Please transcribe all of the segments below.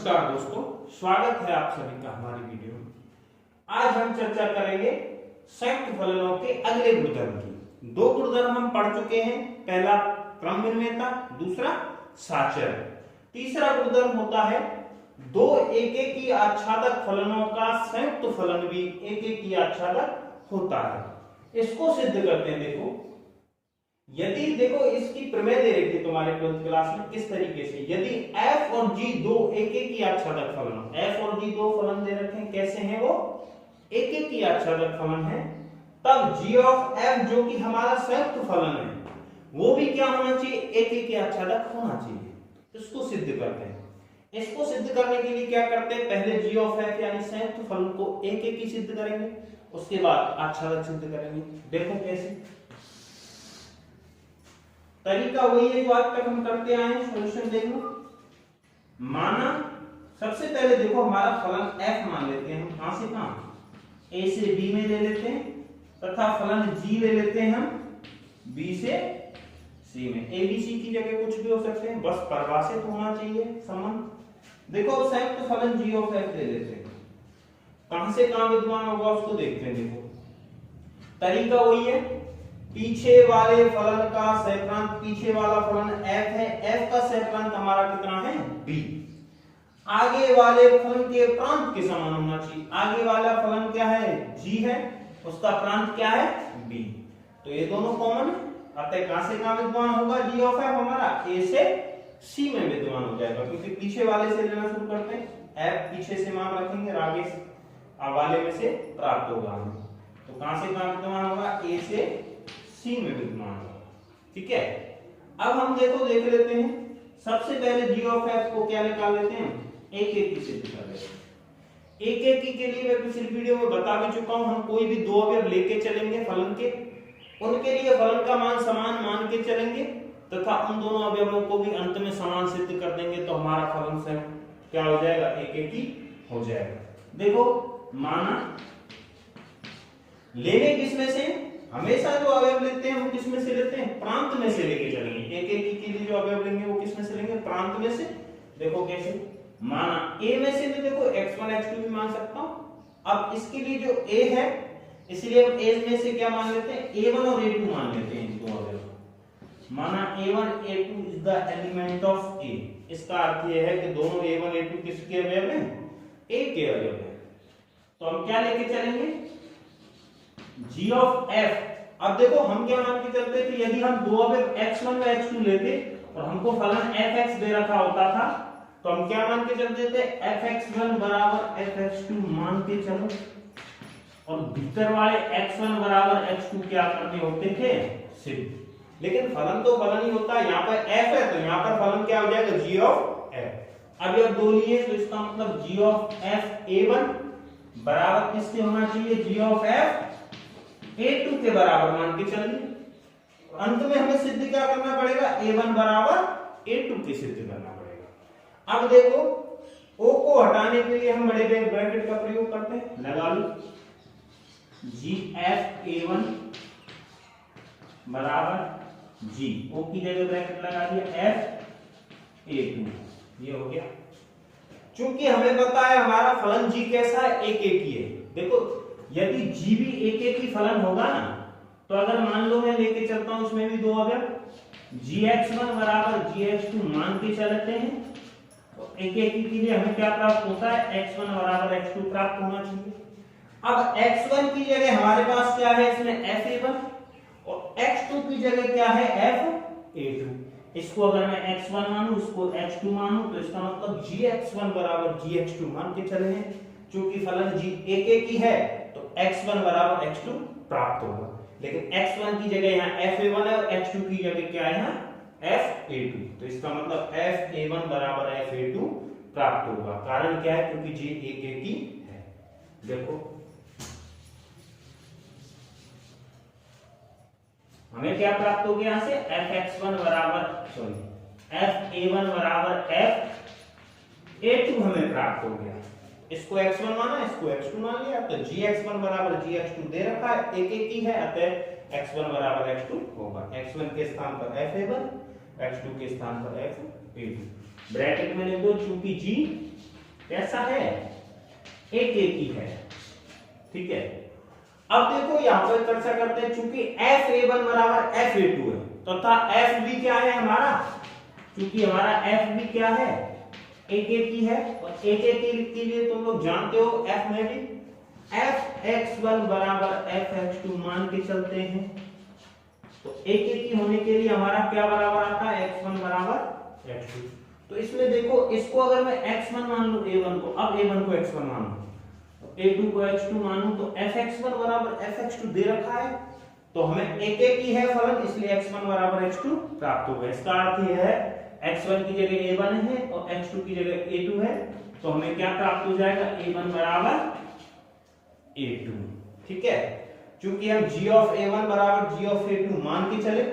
नमस्कार दोस्तों, स्वागत है आप सभी का हमारी वीडियो में। आज हम चर्चा करेंगे संयुक्त फलनों के अगले गुणधर्म की। दो गुणधर्म हम पढ़ चुके हैं, पहला क्रमविन्वयता, दूसरा साचर। तीसरा गुणधर्म होता है दो एकेकी आच्छादक फलनों का संयुक्त फलन भी एकेकी आच्छादक होता है। इसको सिद्ध करते हैं। यदि इसकी प्रमेय दे रखी है तुम्हारे 12th क्लास में किस तरीके से, यदि f और g दो एकेकी आच्छादक फलन, f और g दो फलन दे रखे हैं, कैसे हैं वो? एकेकी आच्छादक फलन है, तब g ऑफ f जो कि हमारा संयुक्त फलन है वो भी क्या होना चाहिए? एकेकी आच्छादक होना चाहिए। इसको सिद्ध करते हैं। इसको सिद्ध करने के लिए क्या करते हैं? पहले g ऑफ f यानी संयुक्त फलन को एकेकी सिद्ध करेंगे, उसके बाद आच्छादक सिद्ध करेंगे। देखो कैसे, तरीका वही है जो आज तक हम करते आए हैं। सॉल्यूशन देखो, माना सबसे पहले देखो हमारा फलन f मान लेते हैं हम, कहां से कहां, a से b में ले लेते हैं, तथा फलन g ले लेते हैं हम b से c में। a b c की जगह कुछ भी हो सकते हैं, बस परिभाषित होना चाहिए संबंध। देखो संयुक्त फलन g ऑफ f ले लेते हैं, कहां से कहां विद्यमान होगा उसको देखते हैं। देखो तरीका वही है, पीछे वाले फलन का सहप्रांत, पीछे वाला फलन f है, f का सहप्रांत हमारा कितना है? b। आगे वाले फलन के प्रांत के समान होना चाहिए। आगे वाला फलन क्या है? g है, उसका प्रांत क्या है? b। तो ये दोनों कॉमन है, अतः कहां से कहां विद्यमान होगा? g ऑफ f हमारा a से c में विद्यमान हो जाएगा, क्योंकि पीछे वाले से लेना शुरू करते हैं। f पीछे से मान रखेंगे, आगे वाले में से प्राप्त होगा हमें। तो कहां से कहां विद्यमान होगा? a से C में विद्यमान होगा। ठीक है, अब हम देख लेते हैं। सबसे पहले g ऑफ f को क्या निकाल लेते हैं? एकेकी सिद्ध कर लेते हैं। एकेकी के लिए मैं पिछली वीडियो में बता भी चुका हूं, हम कोई भी दो अवयव लेके चलेंगे फलन के, उनके लिए फलन का मान समान मान के चलेंगे, तथा उन दोनों अवयवों को भी अंत में समान सिद्ध कर देंगे, तो हमारा फलन से क्या हो जाएगा? एकेकी हो जाएगा। देखो माना लेने किसमें से, हमेशा जो अवयव लेते हैं वो किस में से लेते हैं? प्रांत में से लेके चलेंगे। एकेकी के लिए जो अवयव लेंगे वो किस में से लेंगे? प्रांत में से। देखो कैसे, माना a में से भी देखो x1 x2 भी मान सकता हूं। अब इसके लिए जो a है, इसलिए हम a में से क्या मान लेते हैं? a1 और a2 मान लेते हैं। दो अवयव माना a1 a2 is the element of a। इसका अर्थ यह है कि दोनों a1 a2 किसके अवयव हैं? a के अवयव हैं। तो हम क्या लेके चलेंगे? g of f। अब देखो हम क्या मान के चलते थे, यदि हम दो अवयव x1 व x2 लेते और हमको फलन fx दे रखा होता था, तो हम क्या मान के चलते थे? fx1 बराबर fx2 मान के चलो, और भीतर वाले x1 बराबर x2 क्या करने होते थे? सिद्ध। लेकिन फलन तो फलन ही होता है, यहाँ पर f है तो यहाँ पर फलन क्या हो जाएगा? g of f। अब जब दो लिए तो इसका मतलब g ऑफ f a1 बराबर किसके होना चाहिए? g ऑफ f a2 के बराबर मान के चलिए। अंत में हमें सिद्ध क्या करना पड़ेगा? a1 बराबर a2 के सिद्ध करना पड़ेगा। अब देखो o को हटाने के लिए हम बड़े ब्रैकेट का प्रयोग करते हैं, लगा लो g f a1 बराबर g, o की जगह ब्रैकेट लगा दिया f a2, ये हो गया। चूंकि हमें पता है हमारा फलन g कैसा है? एकेकी है। देखो यदि g भी एकेकी फलन होगा ना, तो अगर मान लो मैं लेके चलता हूं इसमें भी दो अवयव, gx1 बराबर gx2 मान के चलते हैं, तो एकेकी के लिए हमें क्या प्राप्त होता है? x1 बराबर x2 प्राप्त होना चाहिए। अब x1 की जगह हमारे पास क्या है? इसमें fa1, और x2 की जगह क्या है? fa2। इसको अगर मैं x1 मानूं, इसको x2 मानूं, तो इसका मतलब gx1 बराबर gx2 मान के चले हैं। चूंकि फलन g एकेकी है तो x1 बराबर x2 प्राप्त होगा। लेकिन x1 की जगह यहाँ fa1 है और x2 की जगह क्या है? यहाँ fa2। तो इसका मतलब fa1 बराबर fa2 प्राप्त होगा। कारण क्या है? क्योंकि g एकेकी है। देखो हमें क्या प्राप्त हो गया यहाँ से? fa1 बराबर fa2 हमें प्राप्त हो गया। इसको x1 माना, इसको x2 मान लिया, तो gx1 बराबर gx2 दे रखा है, एकेकी है, अतः x1 बराबर x2 होगा। x1 के स्थान पर fa1, x2 के स्थान पर fa2। ब्रैकेट में लिख दो, चूंकि g कैसा है, एक ही है। ठीक है, अब देखो यहां पर चर्चा करते हैं, चूंकि fa1 बराबर fa2 है तथा fb क्या है हमारा, क्योंकि हमारा fb क्या है, एक ही है, और एक के लिए तुम लोग जानते हो f में भी fx1 बराबर fx2 मान के चलते हैं। तो एक ही होने के लिए हमारा क्या बराबर आता है, x1 बराबर x2। तो इसमें देखो, इसको अगर मैं x1 मान लूं a1 को, अब a1 को x1 मान लूं, a2 को x2 मानूं, तो fx1 बराबर fx2 दे रखा है, तो हमें एक ही है फलन, इसलिए x1 बराबर x2 प्राप्त होगा। इसका अर्थ यह है x1 की जगह a1 है और x2 की जगह a2 है, तो हमें क्या प्राप्त हो जाएगा, a1 बराबर a2। ठीक है, क्योंकि हम g ऑफ a1 बराबर g ऑफ a2 मान के चले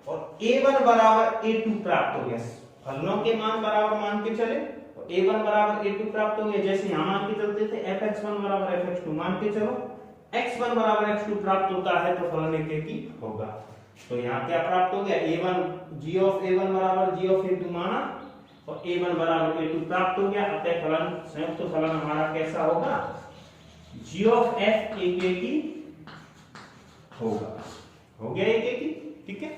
और a1 बराबर a2 प्राप्त हो गया, फलनों के मान बराबर मान के चले और a1 बराबर a2 प्राप्त हो गया। जैसे यहां मान के चलते थे fx1 बराबर fx2 मान के चलो, x1 बराबर x2 प्राप्त होता है तो फलन एक ही होगा। तो यहाँ क्या प्राप्त हो गया, a1 g ऑफ a1 बराबर g ऑफ a2 माना और a1 बराबर a2 प्राप्त हो गया। अतः फलन संयुक्त तो फलन हमारा कैसा होगा, g ऑफ f एक ही होगा, हो गया एक ही। ठीक है,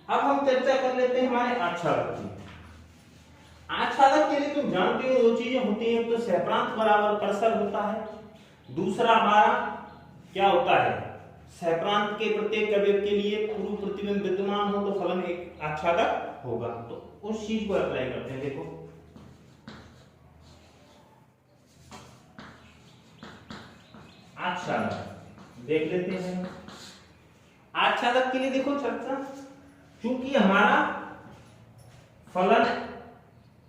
अब हम चर्चा कर लेते हैं हमारे आच्छादक की। आच्छादक के लिए तुम जानते हो दो चीजें होती हैं, तो सहप्रांत बराबर परसर होता है, दूसरा हमारा क्या होता है, सहप्रांत के प्रत्येक अवयव के लिए पूर्व प्रतिबिंब विद्यमान हो तो फलन एक आच्छादक होगा। तो उस चीज को अप्लाई करते हैं। देखो आच्छादक देख लेते हैं। आच्छादक के लिए देखो चर्चा, क्योंकि हमारा फलन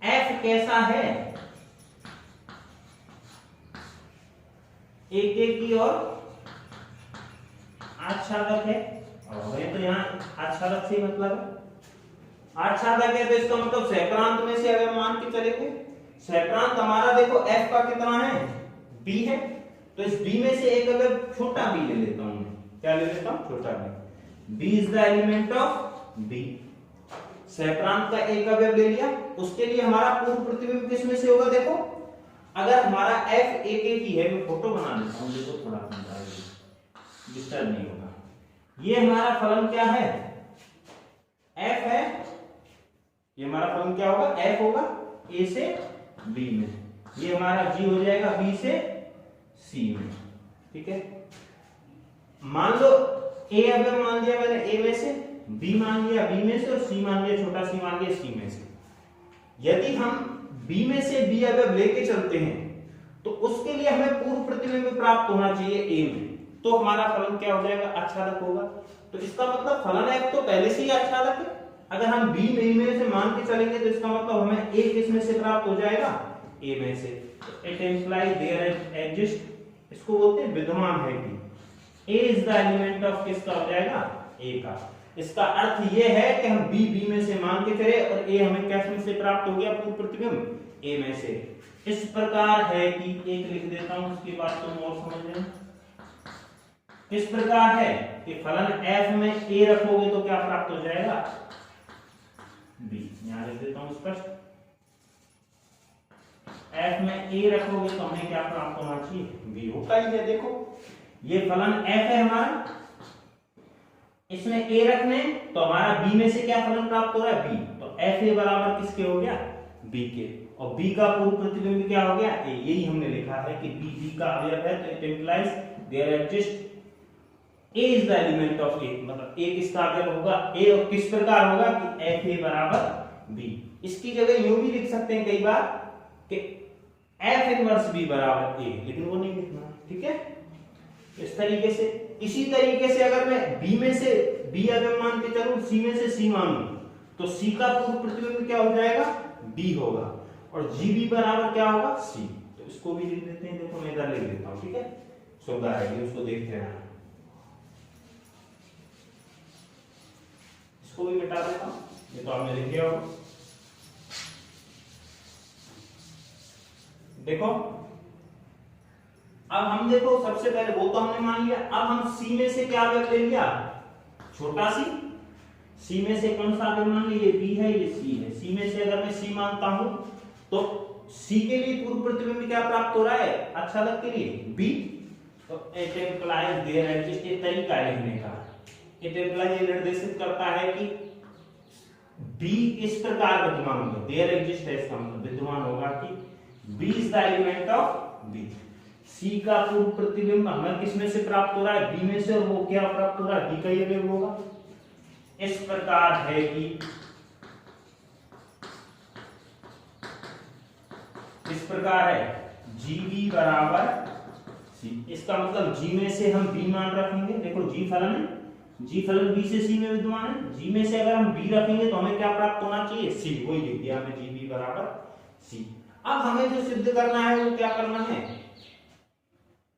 f कैसा है, एक की और आच्छादक है, और तो यहाँ आच्छादक से मतलब आच्छादक है, तो इसका मतलब सहप्रांत में से अगर मान के चलेंगे, सहप्रांत हमारा देखो f का कितना है, b है, तो इस b में से एक अगर छोटा b ले लेता हूं, क्या ले लेता हूं, छोटा b is the element of b। सहप्रांत का एक अवयव ले लिया, उसके लिए हमारा पूर्व प्रतिबिंब किस में से होगा, देखो अगर हमारा f एक ही है, मैं फोटो बना लेता हूं, देखो थोड़ा डिस्टर्ब नहीं होगा। ये हमारा फलन क्या है, f है, ये हमारा फलन क्या होगा, f होगा a से b में, ये हमारा g हो जाएगा b से c में। ठीक है, मान लो a अवयव मान लिया मैंने a में से, b मान लिया b में से और c मान लिया, छोटा c मान लिया c में से। यदि हम b में से b अवयव लेके चलते हैं तो उसके लिए हमें पूर्व प्रतिबिंब प्राप्त होना चाहिए a में, तो हमारा फलन क्या हो जाएगा, आच्छादक होगा। तो इसका मतलब फलन f तो पहले से ही आच्छादक है, अगर हम b में से मान के चलेंगे तो इसका मतलब हमें a किस में से प्राप्त हो जाएगा, a में से। इट इंप्लाइज देयर एग्जिस्ट, इसको बोलते हैं विद्यमान है कि a is the element of किसका हो जाएगा, a का। इसका अर्थ ये है कि हम b में से मान के चले और a हमें किस में से प्राप्त हो गया, पूर्व प्रतिबिंब a में से। इस प्रकार है कि एक लिख देता हूं, उसके बाद तुम और समझ लेना। इस प्रकार है कि फलन f में a रखोगे तो क्या प्राप्त हो जाएगा, b। यहां लिख देता हूं स्पष्ट, f में a रखोगे तो हमें क्या प्राप्त होना चाहिए, b होता ही है। देखो ये फलन f है हमारा, इसमें a रखने तो हमारा b में से क्या फलन प्राप्त हो रहा है, b। तो fa बराबर किसके हो गया, b के, और b का पूर्व प्रतिबिंब क्या हो गया, a। यही हमने लिखा है कि b का अवयव है, तो it implies there exist a is the element of a, मतलब a किसका अवयव होगा, a। और किस प्रकार होगा कि fa बराबर b। इसकी जगह यूं भी लिख सकते हैं कई बार कि f इनवर्स b बराबर a, लेकिन वो नहीं लिखना। ठीक है, इस तरीके से। इसी तरीके से अगर मैं b में से b अवयव मान के चलूं, c में से c मानूं, तो c का पूर्व प्रतिबिंब क्या हो जाएगा, b होगा, और gb बराबर क्या होगा, c। तो इसको भी लिख देते हैं, देखो मैं इधर लिख देता हूं। ठीक है, सुविधा है, उसको देखते हैं, इसको भी मिटा देता हूं, ये तो आपने लिख दिया होगा। देखो अब हम देखो, सबसे पहले वो तो हमने मान लिया, अब हम c में से क्या अवयव ले लिया, छोटा c में से कौन सा अवयव मान लिया, ये b है, ये c है। c में से अगर मैं c मानता हूं तो सी के लिए पूर्व प्रतिबिंब क्या प्राप्त हो रहा है आच्छादक के लिए बी, तो इट इंप्लाइज देयर एग्जिस्ट, ये तरीका है लिखने का। इट इंप्लाइज ये निर्देशित करता है कि बी इस प्रकार विद्यमान होगा, देयर एग्जिस्ट है इसका मतलब विद्यमान होगा कि B is the element of B. C का पूर्व प्रतिबिंब हमें किसमें से प्राप्त हो रहा है बी में से, और वो क्या प्राप्त हो रहा है बी का ये वेव होगा। इस प्रकार है कि इस प्रकार है जीबी बराबर सी, इसका मतलब जी में से हम बी मान रखेंगे, देखो जी फलन है, जी फलन बी से सी में विद्यमान है, जी में से अगर हम बी रखेंगे तो हमें क्या प्राप्त होना चाहिए सी, वही लिख दिया हमने जीबी बराबर सी। अब हमें जो सिद्ध करना है वो क्या करना है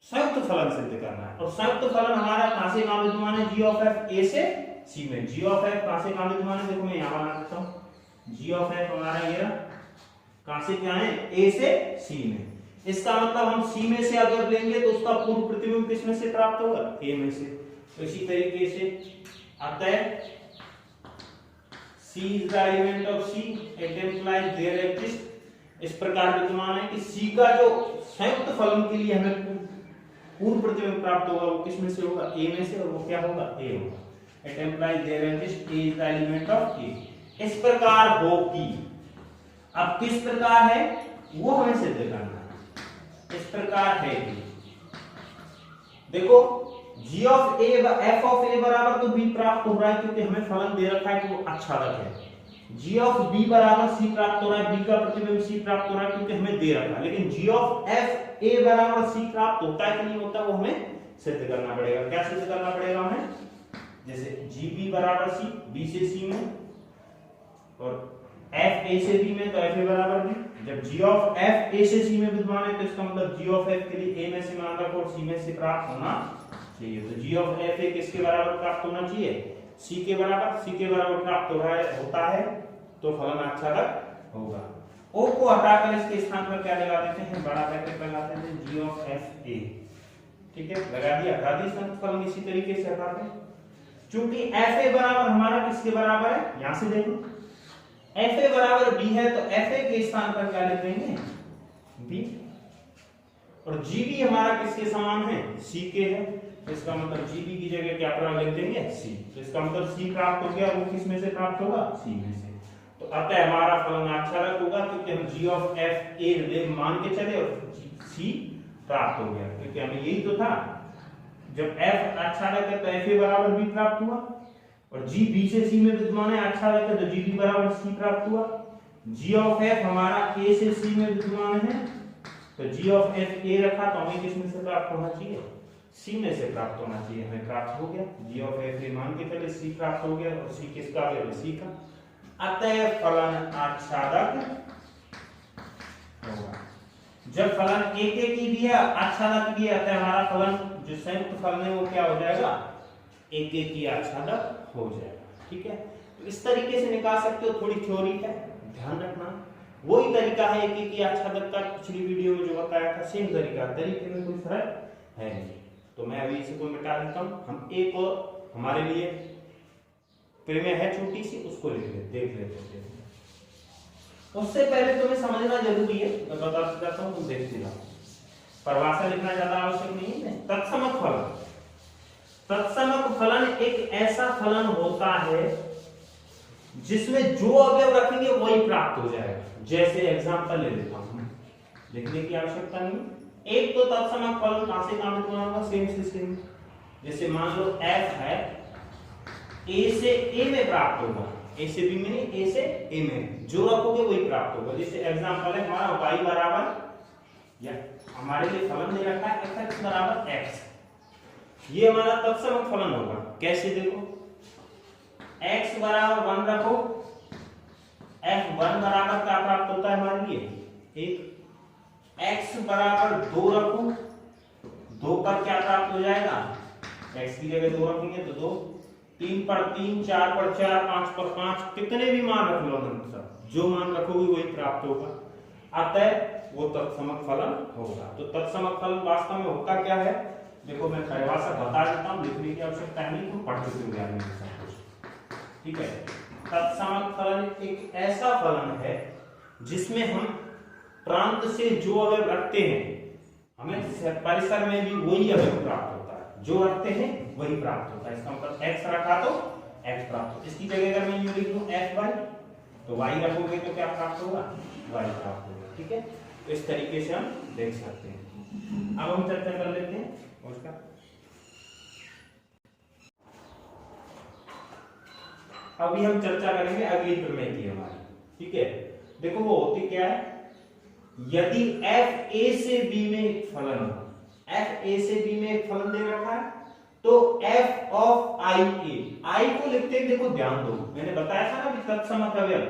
संयुक्त फलन सिद्ध करना है, और संयुक्त फलन हमारा कहां से कहां विद्यमान है जी ऑफ एफ ए से सी में। जी ऑफ एफ कहां से कहां विद्यमान है, देखो मैं यहां बना देता हूं, जी ऑफ एफ हमारा ये कहां से क्या है ए से सी में। इसका मतलब हम सी में से अगर लेंगे तो उसका पूर्व प्रतिबिंब किस में से प्राप्त होगा ए में से। तो इसी तरीके से अतः C is the element of C, it implies there exist, इस प्रकार विद्यमान है कि सी का जो संयुक्त फलन के लिए हमें पूर्व प्रतिबिंब प्राप्त होगा वो किस में से होगा ए में से, और वो क्या होगा ए होगा। It implies there exist A is the element of A. इस प्रकार हो कि, अब किस प्रकार है वो हमें सिद्ध करना है। इस प्रकार है कि देखो g of a f of a बराबर तो b प्राप्त हो रहा है क्योंकि हमें फलन दे रखा है कि वो आच्छादक है। g ऑफ b बराबर c प्राप्त हो रहा है, b का प्रतिबिंब c प्राप्त हो रहा है क्योंकि हमें दे रखा है। लेकिन g ऑफ f a बराबर c प्राप्त होता है कि नहीं होता वो हमें सिद्ध करना पड़ेगा। क्या सिद्ध करना पड़ेगा हमें, जैसे gb बराबर c, b से c में, और f a से b में तो f a बराबर b। जब g ऑफ f a से c में विद्यमान है तो इसका मतलब g ऑफ f के लिए a में से मान रखो और c में से प्राप्त होना चाहिए। तो g ऑफ f a किसके बराबर प्राप्त होना चाहिए c के बराबर, c के बराबर प्राप्त हो रहा है होता है तो फलन आच्छादक होगा। o को हटाकर इसके स्थान पर क्या लगा देते हैं बड़ा ब्रैकेट लगा देते हैं g ऑफ f a, ठीक है लगा दिया, हटा दी संयुक्त फलन इसी तरीके से हटाते हैं। चूंकि f a बराबर हमारा किसके बराबर है, यहां से देखो f a बराबर b है तो f a के स्थान पर क्या लिख देंगे b, और gb हमारा किसके समान है c के है, इसका मतलब gb की जगह क्या लिख देंगे c। तो इसका मतलब c प्राप्त हो गया, वो किस में से प्राप्त होगा c में से। तो अतः हमारा फलन आच्छादक होगा क्योंकि हम g ऑफ f a मान के चले और c प्राप्त हो गया, क्योंकि हमें यही तो था जब f आच्छादक है तो f a बराबर b प्राप्त हुआ, और g b से c में विद्यमान है आच्छादक है तो gb बराबर c प्राप्त हुआ। g ऑफ f हमारा a से c में विद्यमान है तो g ऑफ f a रखा तो हमें किस में से प्राप्त होना चाहिए c में से प्राप्त होना चाहिए, हमें प्राप्त हो गया g ऑफ f a मान के चले c प्राप्त हो गया, और c किसका है c का। अतः फलन आच्छादक होगा। जब फलन एक एक की भी है आच्छादक भी है, अतः हमारा फलन जो संयुक्त फलन है वो क्या हो जाएगा एक एक की आच्छादक हो जाएगा, ठीक है। तो इस तरीके से निकाल सकते हो, थोड़ी थ्योरी है ध्यान रखना, वही तरीका है एक एक की आच्छादक का पिछली वीडियो में जो बताया था सेम तरीका, तरीके में कोई फर्क है नहीं। तो मैं अभी इसको मिटा देता हूं, हम एक और हमारे लिए प्रेम्य है छोटी सी उसको लिख लेते देख लेते हैं। उससे पहले तुम्हें समझना जरूरी है, मैं बता देता हूं तुम देखते जाओ, परिभाषा लिखना ज्यादा आवश्यक नहीं है। तत्समक फलन, तत्समक फलन एक ऐसा फलन होता है जिसमें जो अवयव रखेंगे वही प्राप्त हो जाएगा। जैसे एग्जांपल ले लेता हूं, लिखने की आवश्यकता नहीं। एक तो तत्समक फलन कहां से कहां में होगा सेम से सेम, जैसे मान लो f है a से a में प्राप्त होगा, a से b में नहीं a से a में, जो रखोगे वही प्राप्त होगा। जैसे एग्जांपल है हमारा y बराबर, या हमारे लिए फलन दे रखा है fx बराबर x, ये हमारा तत्समक फलन होगा। कैसे देखो, x बराबर 1 रखो, f1 बराबर क्या प्राप्त होता है हमारे लिए 1, x बराबर 2 रखो, 2 पर क्या प्राप्त हो जाएगा, x की जगह 2 रखेंगे तो 2, 3 पर 3, 4 पर 4, 5 पर 5, कितने भी मान रख लो अनुसार जो मान रखोगे वही प्राप्त होगा। अतः वो तत्समक फलन होगा। तो तत्समक फलन वास्तव में होता क्या है, देखो मैं परिभाषा बता देता हूं, लिखने की आवश्यकता नहीं, तुम पढ़ चुके हो ज्ञान में सब कुछ, ठीक है। तत्समक फलन एक ऐसा फलन है जिसमें हम प्रांत से जो अवयव रखते हैं, हमें परिसर में भी वही अवयव प्राप्त होता है, जो रखते हैं वही प्राप्त होता है। इसका मतलब x रखा तो x प्राप्त होता है। इसकी जगह अगर मैं यूं लिख दूं fy, तो y रखोगे तो क्या प्राप्त होगा, y प्राप्त होगा। ठीक है, तो इस तरीके से हम देख सकते हैं। अब हम चर्चा कर लेते हैं उसका। अभी हम चर्चा करेंगे अगली प्रमेय की हमारी। ठीक है, देखो वो होती क्या है, यदि f a से b में एक फलन हो, f a से b में एक फलन दे रखा है, तो f of i a, i को लिखते हैं, देखो ध्यान दो, मैंने बताया था ना कि तत्समक अवयव,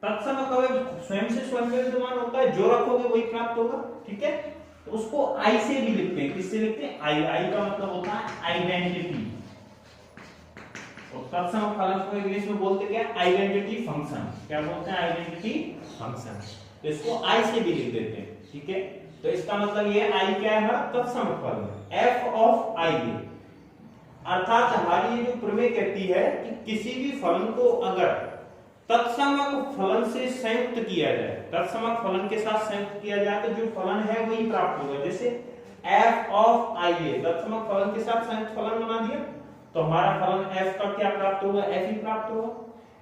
तत्समक अवयव स्वयं से स्वयं में विद्यमान होता है, जो रखोगे वही प्राप्त होगा। ठीक है, तो उसको i से भी लिखते हैं, किससे लिखते हैं, i का मतलब होता है आइडेंटिटी, और तत्समक फलन को इंग्लिश में बोलते क्या, आइडेंटिटी फंक्शन। क्या बोलते हैं, आइडेंटिटी फंक्शन। तो इसको i से भी लिख देते हैं। ठीक है, तो इसका मतलब ये i क्या है, हमारा तत्समक फलन, f ऑफ i a। अर्थात हमारी ये जो प्रमेय कहती है कि किसी भी फलन को अगर तत्समक फलन से संयुक्त किया जाए, तत्समक फलन के साथ संयुक्त किया जाए, तो जो फलन है वही प्राप्त होगा। जैसे f ऑफ i a तत्समक फलन के साथ संयुक्त फलन बना दिया, तो हमारा फलन f का क्या प्राप्त होगा, f ही प्राप्त होगा।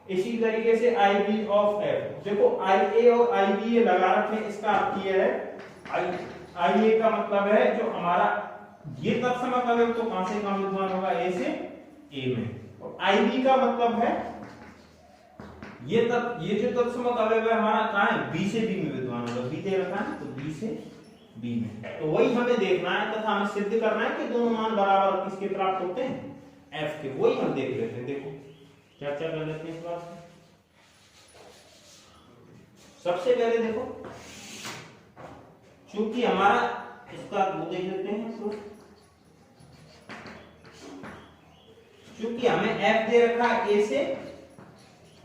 इसी तरीके से ib ऑफ f, देखो ia और ib ये लगा रखे, इसका अर्थ ये है, ia का मतलब है जो हमारा ये तत्समक अवयव तो कहां से कहां विद्यमान होगा, a से a में, और ib का मतलब है ये जो तत्समक अवयव है हमारा कहां है, b से b में विद्यमान होगा, b दे रखा है तो b से b में। तो वही हमें देखना है तथा हमें सिद्ध करना है कि दोनों मान बराबर किसके प्राप्त होते हैं, f के। वही हम देख लेते हैं, देखो चर्चा कर लेते हैं इस बात पे। सबसे पहले देखो, चूंकि हमारा इसका वो देख लेते हैं, तो चूंकि हमें f दे रखा है a से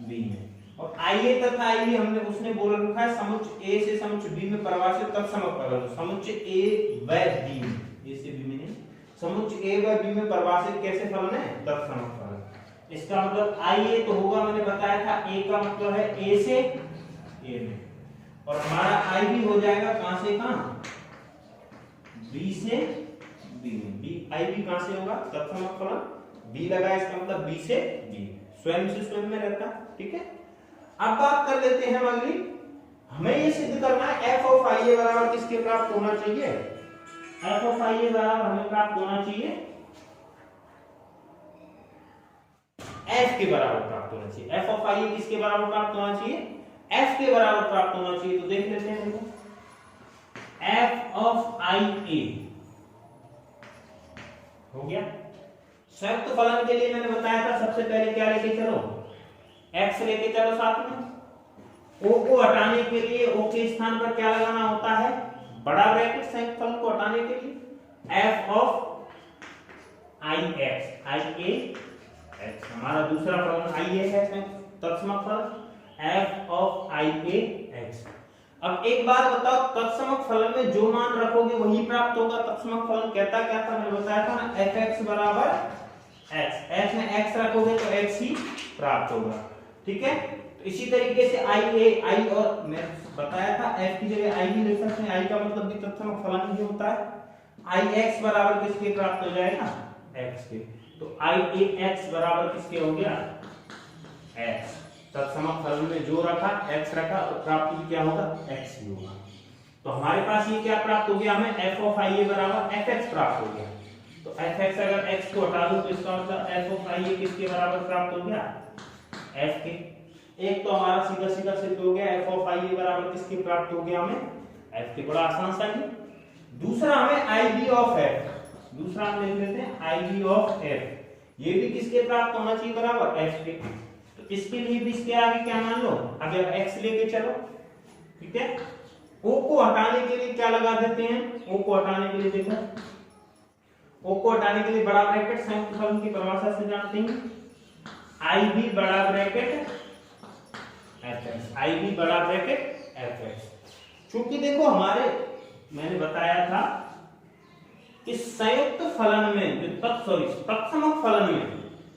b में, और ia तथा ib हमने उसने बोल रखा है समुच्चय a से समुच्चय b में परिभाषित तत्समक फलन, समुच्चय a व b में, a से b में नहीं, समुच्चय a व b में परिभाषित कैसे फलन है, तत्समक फलन। इसका मतलब ia तो होगा, मैंने बताया था a का मतलब है a से a में, और हमारा ib हो जाएगा कहां से कहां, b से b में। b ib कहां से होगा, तत्समक फलन, b लगा, इसका मतलब b से b, स्वयं से स्वयं में रहता। ठीक है, अब बात कर लेते हैं हम अगली, हमें ये सिद्ध करना है f ऑफ ia बराबर किसके प्राप्त होना चाहिए, f ऑफ ia बराबर हमें प्राप्त होना चाहिए, f के बराबर प्राप्त होना चाहिए। f ऑफ ia किसके बराबर प्राप्त होना चाहिए, f के बराबर प्राप्त होना चाहिए। तो देख लेते हैं, देखो f ऑफ ia हो गया। संयुक्त फलन के लिए मैंने बताया था सबसे पहले क्या लेके चलो, x लेके चलो साथ में, o को हटाने के लिए o के स्थान पर क्या लगाना होता है, बड़ा ब्रैकेट, संयुक्त फलन को हटाने के लिए f ऑफ ix, हमारा दूसरा फलन ia है, तत्समक फलन f ऑफ ix। अब एक बात बताओ, तत्समक फलन में जो मान रखोगे वही प्राप्त होगा। तत्समक फलन कहता क्या था, मैंने बताया था ना, fx बराबर x, f में x रखोगे तो x ही प्राप्त होगा। ठीक है, तो इसी तरीके से i और मैं बताया था f की जगह i भी लिख सकते हैं, i का मतलब भी तत्समक फलन ही होता है। ix बराबर किसके प्राप्त हो जाएगा, x के, तो ix बराबर किसके हो गया, x। तत्समक फलन में जो रखा x रखा, तो प्राप्त भी क्या होगा, x ही होगा। तो हमारे पास ये क्या प्राप्त हो गया, हमें f ऑफ ia बराबर fx प्राप्त हो गया। तो fx अगर x को हटा दूं तो इसका मतलब f ऑफ ia किसके बराबर प्राप्त हो गया, f के। एक तो हमारा सीधा सीधा सिद्ध हो गया, f ऑफ ia बराबर किसके प्राप्त हो गया, हमें f के। बड़ा आसान सा है। दूसरा हमें ib ऑफ f, दूसरा हम लिख लेते हैं ib ऑफ f, ये भी किसके प्राप्त होना चाहिए, बराबर f के। तो इसके लिए भी इसके आगे क्या मान लो, अगर x लेके चलो, ठीक है, o को हटाने के लिए क्या लगा देते हैं, o को हटाने के लिए देखो, o को हटाने के लिए बड़ा ब्रैकेट, संयुक्त फलन की परिभाषा से जानते हैं ib बड़ा ब्रैकेट fx, ib बड़ा ब्रैकेट fx। क्योंकि देखो हमारे मैंने बताया था कि संयुक्त फलन में जो तत्समक फलन में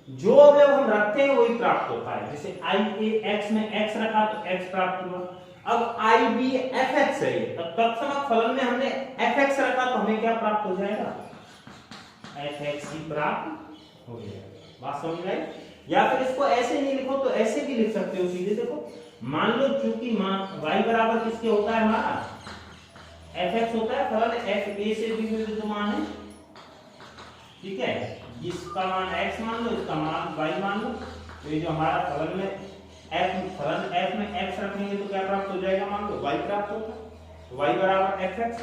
जो अवयव हम रखते हैं वही प्राप्त होता है। जैसे आई ए एक्स में एक्स रखा तो एक्स प्राप्त हुआ। अब आई बी एफ एक्स है, तब तत्समक फलन में हमने एफ एक्स रखा तो हमें क्या प्राप्त हो जाएगा, एफ एक्स ही प्राप्त हो जाएगा। बात समझ में आई? या फिर इसको ऐसे नहीं लिखो तो ऐसे भी लिख सकते हो सीधे। देखो मान लो चूंकि y बराबर किसके होता है, हमारा एफ एक्स होता है, फलन एफ ए से बी में विद्यमान है, ठीक है। इसका मान x मान लो, इसका मान y मान लो। तो ये जो हमारा फलन में फलन f में x रखेंगे तो क्या प्राप्त हो जाएगा, मान लो y प्राप्त होगा। तो y बराबर एफ एक्स,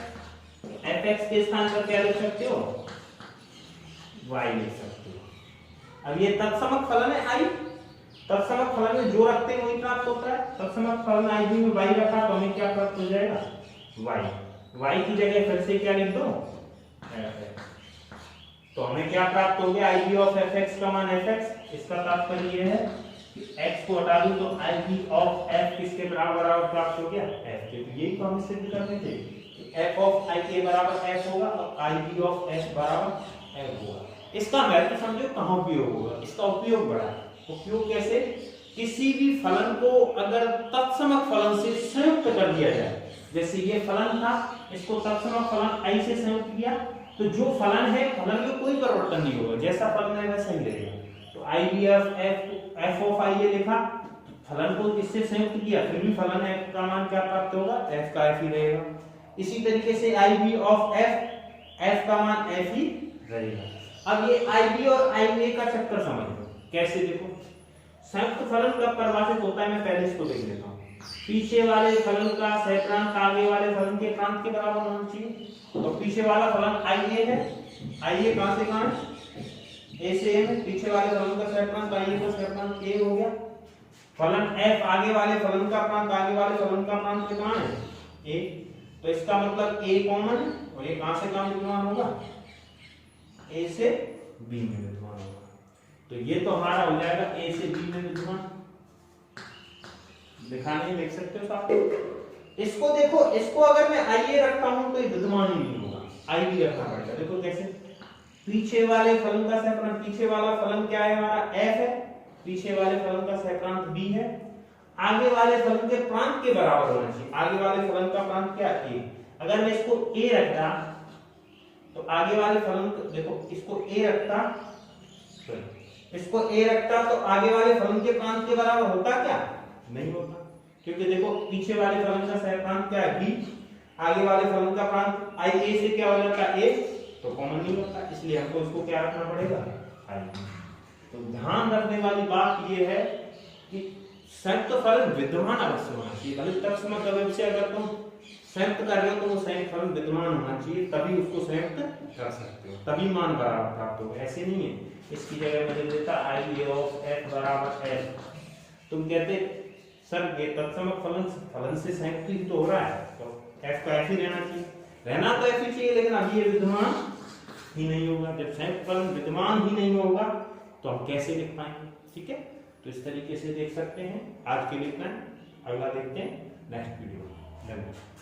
एफ एक्स के स्थान पर क्या लिख सकते हो, y लिख सकते हो। अब ये तत्समक फलन है i, तत्समक फलन में जो रखते हैं वही प्राप्त होता है। तत्समक फलन i भी में y रखा तो हमें क्या प्राप्त हो जाएगा, y की जगह फिर से क्या लिख दो, f। तो हमें क्या प्राप्त हो गया, आई बी ऑफ एफ एक्स का मान एफ एक्स। इसका तात्पर्य यह है कि x को हटा दूं तो आई बी ऑफ एफ किसके बराबर प्राप्त हो गया, f के। तो यही तो हमें सिद्ध करने थे कि f ऑफ i के बराबर f होगा और आई बी ऑफ f बराबर f होगा। इसका महत्व समझो कहाँ उपयोग होगा, इसका उपयोग बड़ा है। उपयोग कैसे, किसी भी फलन को अगर तत्समक फलन से संयुक्त कर दिया जाए, जैसे ये फलन था, इसको तत्समक फलन i से संयुक्त किया तो जो फलन है फलन में कोई परिवर्तन नहीं होगा, जैसा फलन है वैसा ही रहेगा। तो आई बी ऑफ एफ ऑफ आई ये लिखा, फलन को इससे संयुक्त किया, फिर भी फलन f का मान क्या प्राप्त होगा, f का f ही रहेगा। इसी तरीके से आई बी ऑफ f का मान f ही रहेगा। अब ये आई बी और आई ए का चक्कर समझो कैसे। देखो संयुक्त फलन कब परिभाषित होता है, मैं पहले इसको देख लेता हूँ। पीछे वाले फलन का सहप्रांत आगे वाले फलन के प्रांत के बराबर होना चाहिए। तो पीछे वाला फलन आई ए है, आई ए कहां से कहां है, ए से ए में। पीछे वाले फलन का सहप्रांत आई ए का सहप्रांत ए हो गया। फलन एफ आगे वाले फलन का प्रांत आगे वाले फलन का प्रांत के कहां है, ए। तो इसका मतलब ए कॉमन है और ये कहां से कहां विद्यमान होगा, ए से बी में विद्यमान होगा। तो ये तो हमारा हो जाएगा ए से बी में विद्यमान। दिखाने देख सकते हो साहब। इसको देखो, इसको अगर मैं आई ए रखता हूं तो ये विद्यमान ही नहीं होगा, आई बी रखना पड़ेगा। देखो कैसे, पीछे वाले फलन का सहप्रांत, पीछे वाला फलन क्या है हमारा, एफ है, पीछे वाले फलन का सहप्रांत बी है, आगे वाले फलन के प्रांत के बराबर होना चाहिए। आगे वाले फलन का प्रांत क्या, ए। अगर मैं इसको ए रखता तो आगे वाले फलन, देखो इसको ए रखता, इसको ए रखता तो आगे वाले फलन के प्रांत के बराबर होता क्या, नहीं होता। क्योंकि देखो पीछे वाले फलन का सहप्रांत क्या है, बी, आगे वाले फलन का प्रांत आई ए से क्या हो जाता है, ए, तो कॉमन नहीं होता, इसलिए हमको इसको क्या रखना पड़ेगा, आई। तो ध्यान रखने वाली बात ये है कि संयुक्त फलन विद्यमान अवश्य होना चाहिए। भले तत्समक अवयव से अगर तुम संयुक्त कर रहे हो तो वो संयुक्त फलन विद्यमान होना चाहिए, तभी उसको संयुक्त कर सकते हो, तभी मान बराबर प्राप्त होगा। ऐसे नहीं है, इसकी जगह मैं दे देता आई ए ऑफ एफ बराबर एफ। तुम कहते सर ये तत्समक फलन से संयुक्त ही तो हो रहा है, तो f का f ही रहना चाहिए। रहना तो f ही चाहिए, लेकिन अभी ये विद्यमान ही नहीं होगा। जब संयुक्त फलन विद्यमान ही नहीं होगा तो हम कैसे लिख पाएंगे, ठीक है। तो इस तरीके से देख सकते हैं। आज के लिए इतना, अगला देखते हैं नेक्स्ट वीडियो में। धन्यवाद।